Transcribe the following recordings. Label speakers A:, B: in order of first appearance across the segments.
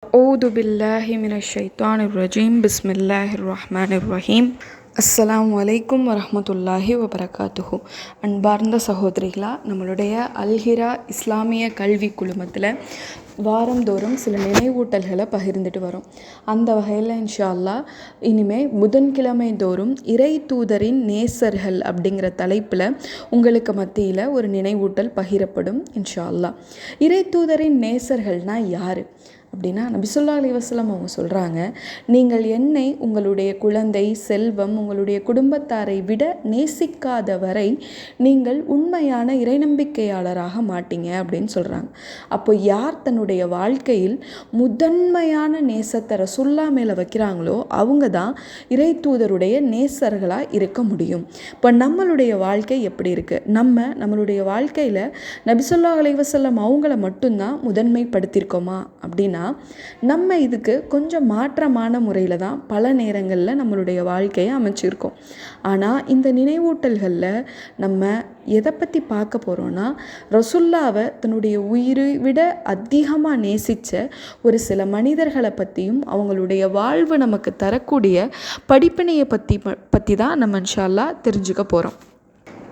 A: أعوذ بالله من الشيطان الرجيم بسم الله الرحمن الرحيم அஸ்ஸலாமு அலைக்கும் வரஹ்மத்துல்லாஹி வபரகாத்துஹு. அன்பார்ந்த சகோதரிகளா, நம்மளுடைய அல்ஹிரா இஸ்லாமிய கல்வி குழுமத்தில் வாரந்தோறும் சில நினைவூட்டல்களை பகிர்ந்துட்டு வரோம். அந்த வகையில் இன்ஷா அல்லாஹ் இனிமேல் புதன்கிழமை தோறும் இறை தூதரின் நேசர்கள் அப்படிங்கிற தலைப்பில் உங்களுக்கு மத்தியில் ஒரு நினைவூட்டல் பகிரப்படும் இன்ஷா அல்லாஹ். இறை தூதரின் நேசர்கள்னால் யார் அப்படின்னா, நபி ஸல்லல்லாஹு அலைஹி வஸல்லம் அவங்க சொல்கிறாங்க, நீங்கள் என்னை உங்களுடைய குழந்தை, செல்வம், உங்களுடைய குடும்பத்தாரை விட நேசிக்காத வரை நீங்கள் உண்மையான இறைநம்பிக்கையாளராக மாட்டீங்க அப்படின்னு சொல்கிறாங்க. அப்போ யார் தன்னுடைய வாழ்க்கையில் முதன்மையான நேசத்தை ரசூலுல்லாஹ் மேலே வைக்கிறாங்களோ அவங்க தான் இறை தூதருடைய நேசர்களாக இருக்க முடியும். இப்போ நம்மளுடைய வாழ்க்கை எப்படி இருக்குது? நம்மளுடைய வாழ்க்கையில் நபி ஸல்லல்லாஹு அலைஹி வஸல்லம் அவங்கள மட்டும்தான் முதன்மைப்படுத்தியிருக்கோமா அப்படின்னா, நம்ம இதுக்கு கொஞ்சம் மாற்றமான முறையில் தான் பல நேரங்களில் நம்மளுடைய வாழ்க்கையை அமைச்சிருக்கோம். ஆனால் இந்த நினைவூட்டல்களில் நம்ம எதை பற்றி பார்க்க போகிறோன்னா, ரசூலுல்லாவை தன்னுடைய உயிரை விட அதிகமாக நேசித்த ஒரு சில மனிதர்களை பற்றியும் அவங்களுடைய வாழ்வு நமக்கு தரக்கூடிய படிப்பினையை பற்றி தான் நம்ம இன்ஷா அல்லாஹ் தெரிஞ்சுக்க போகிறோம்.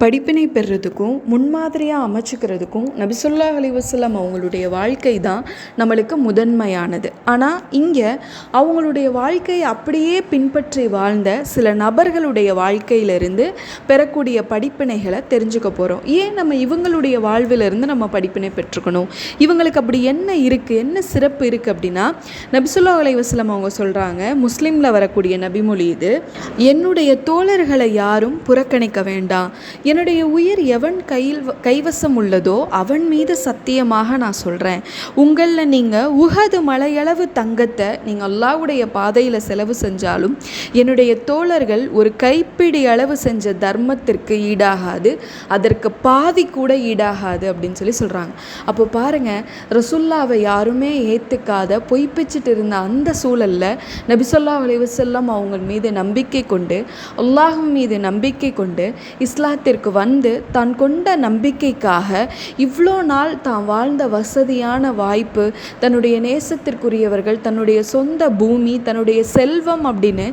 A: படிப்பினை பெறுறதுக்கும் முன்மாதிரியாக அமைச்சுக்கிறதுக்கும் நபி ஸல்லல்லாஹு அலைஹி வஸல்லம் அவங்களுடைய வாழ்க்கை தான் நம்மளுக்கு முதன்மையானது. ஆனால் இங்கே அவங்களுடைய வாழ்க்கையை அப்படியே பின்பற்றி வாழ்ந்த சில நபர்களுடைய வாழ்க்கையிலிருந்து பெறக்கூடிய படிப்பினைகளை தெரிஞ்சுக்க போகிறோம். ஏன் நம்ம இவங்களுடைய வாழ்விலிருந்து நம்ம படிப்பினை பெற்றுக்கணும்? இவங்களுக்கு அப்படி என்ன இருக்குது, என்ன சிறப்பு இருக்குது அப்படின்னா, நபி ஸல்லல்லாஹு அலைஹி வஸல்லம் அவங்க சொல்கிறாங்க, முஸ்லீமில் வரக்கூடிய நபிமொழி இது, என்னுடைய தோழர்களை யாரும் புறக்கணிக்க வேண்டாம், என்னுடைய உயிர் எவன் கைவசம் உள்ளதோ அவன் மீது சத்தியமாக நான் சொல்கிறேன், உங்களில் நீங்கள் உஹது மலையளவு தங்கத்தை நீங்கள் அல்லாஹ்வுடைய பாதையில் செலவு செஞ்சாலும் என்னுடைய தோழர்கள் ஒரு கைப்பிடி அளவு செஞ்ச தர்மத்திற்கு ஈடாகாது, அதற்கு பாதி கூட ஈடாகாது அப்படின்னு சொல்கிறாங்க. அப்போ பாருங்கள், ரசூலுல்லாவை யாருமே ஏற்றுக்காத பொய்ப்பிச்சுட்டு இருந்த அந்த சூழலில் நபி ஸல்லல்லாஹு அலைஹி வஸல்லம் அவங்க மீது நம்பிக்கை கொண்டு, அல்லாஹ் மீது நம்பிக்கை கொண்டு இஸ்லாத்திற்கு வந்து தான் கொண்ட நம்பிக்கைக்காக இவ்வளோ நாள் தான் வாழ்ந்த வசதியான வாய்ப்பு, தன்னுடைய நேசத்திற்குரியவர்கள், தன்னுடைய சொந்த பூமி, தன்னுடைய செல்வம் அப்படின்னு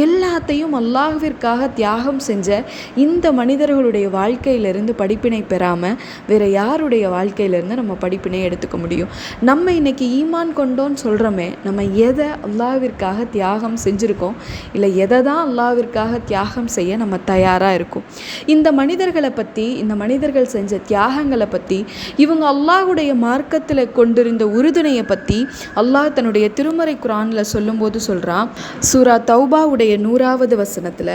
A: எல்லாத்தையும் அல்லாஹ்விற்காக தியாகம் செஞ்ச இந்த மனிதர்களுடைய வாழ்க்கையிலிருந்து படிப்பினை பெறாமல் வேறு யாருடைய வாழ்க்கையிலேருந்து நம்ம படிப்பினை எடுத்துக்க முடியும்? நம்ம இன்னைக்கு ஈமான் கொண்டோன்னு சொல்கிறோமே, நம்ம எதை அல்லாஹ்விற்காக தியாகம் செஞ்சுருக்கோம், இல்லை எதை தான் அல்லாஹ்விற்காக தியாகம் செய்ய நம்ம தயாராக இருக்கும்? இந்த மனிதர்களை பற்றி, இந்த மனிதர்கள் செஞ்ச தியாகங்களை பற்றி, இவங்க அல்லாஹ்வுடைய மார்க்கத்தில் கொண்டிருந்த உறுதுணையை பற்றி அல்லாஹ் தன்னுடைய திருமறை குர்ஆனில் சொல்லும்போது சொல்கிறான். சூரா தௌபாவுடைய 100வது வசனத்தில்,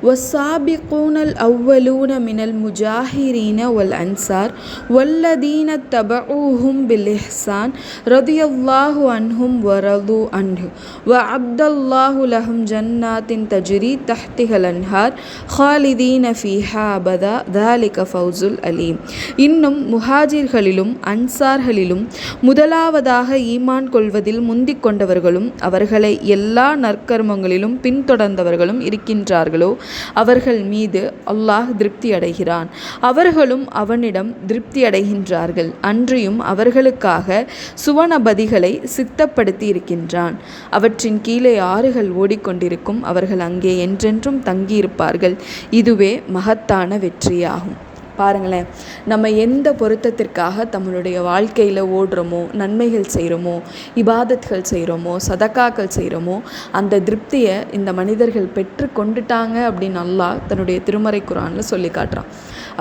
A: வஸ்ஸாபிகூனல் அவ்வலூன மினல் முஜாஹிரீன வல் அன்சார் வல்லதீன தபஊஹும் பில் இஹ்சான் ரதியல்லாஹு அன்ஹும் வரது அன்ஹு வ அப்தல்லாஹு லஹும் ஜன்னாத்தின் தஜ்ரி தஹ்திஹல் அன்ஹார் ஹாலிதீன ஃபீஹா அபதா தாலிக ஃபௌசுல் அலீம். இன்னும் முஹாஜிர்களிலும் அன்சார்களிலும் முதலாவதாக ஈமான் கொள்வதில் முந்திக் கொண்டவர்களும் அவர்களை எல்லா நற்கர்மங்களிலும் பின்தொடர்ந்தவர்களும் இருக்கின்றார்களோ அவர்கள் மீது அல்லாஹ் திருப்தி அடைகிறான், அவர்களும் அவனிடம் திருப்தி அடைகின்றார்கள். அன்றியும் அவர்களுக்காக சுவனபதிகளை சித்தப்படுத்தி இருக்கின்றான், அவற்றின் கீழே ஆறுகள் ஓடிக்கொண்டிருக்கும், அவர்கள் அங்கே என்றென்றும் தங்கியிருப்பார்கள். இதுவே மகத்தான வெற்றியாகும். பாருங்களேன், நம்ம எந்த பொருத்தத்திற்காக நம்மளுடைய வாழ்க்கையில் ஓடுறோமோ, நன்மைகள் செய்கிறோமோ, இபாதத்கள் செய்கிறோமோ, சதக்காக்கள் செய்கிறோமோ, அந்த திருப்தியை இந்த மனிதர்கள் பெற்று கொண்டுட்டாங்க அப்படின்னு அல்லாஹ் தன்னுடைய திருமறை குர்ஆனில் சொல்லி காட்டுறான்.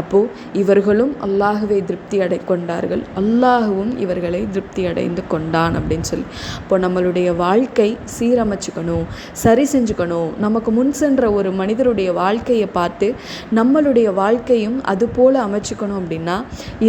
A: அப்போது இவர்களும் அல்லாஹுவை திருப்தி கொண்டார்கள், அல்லாஹுவும் இவர்களை திருப்தி அடைந்து கொண்டான் அப்படின்னு சொல்லி. இப்போ நம்மளுடைய வாழ்க்கை சீரமைச்சுக்கணும், சரி செஞ்சுக்கணும். நமக்கு முன் சென்ற ஒரு மனிதருடைய வாழ்க்கையை பார்த்து நம்மளுடைய வாழ்க்கையும் அதுபோல் அமைச்சுக்கணும் அப்படின்னா,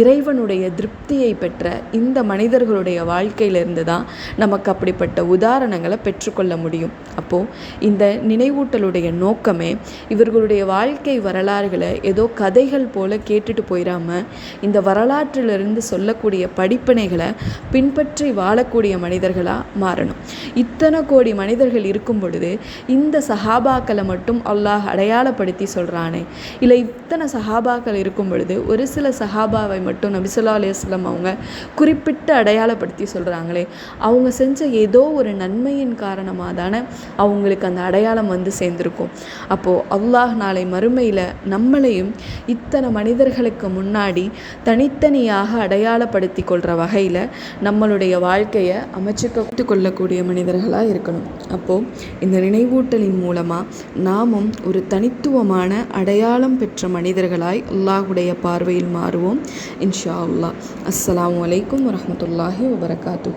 A: இறைவனுடைய திருப்தியை பெற்ற இந்த மனிதர்களுடைய வாழ்க்கையிலிருந்து தான் நமக்கு அப்படிப்பட்ட உதாரணங்களை பெற்றுக்கொள்ள முடியும். அப்போது இந்த நினைவூட்டலுடைய நோக்கமே இவர்களுடைய வாழ்க்கை வரலாறுகளை ஏதோ கதைகள் போல் கேட்டுட்டு போயிடாமல் இந்த வரலாற்றிலிருந்து சொல்லக்கூடிய படிப்பினைகளை பின்பற்றி வாழக்கூடிய மனிதர்களாக மாறணும். இத்தனை கோடி மனிதர்கள் இருக்கும் பொழுது இந்த சஹாபாக்களை மட்டும் அல்லாஹ் அடையாளப்படுத்தி சொல்கிறானே, இல்லை இத்தனை சஹாபாக்கள் இருக்கும் பொழுது ஒரு சில சஹாபாவை மட்டும் நபி ஸல்லல்லாஹு அலைஹி வஸல்லம் அவங்க குறிப்பிட்டு அடையாளப்படுத்தி சொல்கிறாங்களே, அவங்க செஞ்ச ஏதோ ஒரு நன்மையின் காரணமாக தானே அவங்களுக்கு அந்த அடையாளம் வந்து சேர்ந்துருக்கும். அப்போது அல்லாஹ் நாளை மறுமையில் நம்மளையும் இத்தனை மனிதர்களுக்கு முன்னாடி தனித்தனியாக அடையாளப்படுத்தி கொள்கிற வகையில் நம்மளுடைய வாழ்க்கையை அமைச்சுக்க கொள்ளக்கூடிய மனிதர்களாக இருக்கணும். அப்போது இந்த நினைவூட்டலின் மூலமாக நாமும் ஒரு தனித்துவமான அடையாளம் பெற்ற மனிதர்களாய் அல்லாஹுடைய பார்வையில் மாறுவோம் இன்ஷா அல்லாஹ். அஸ்ஸலாமு அலைக்கும் வரஹ்மத்துல்லாஹி வபரகாத்துஹு.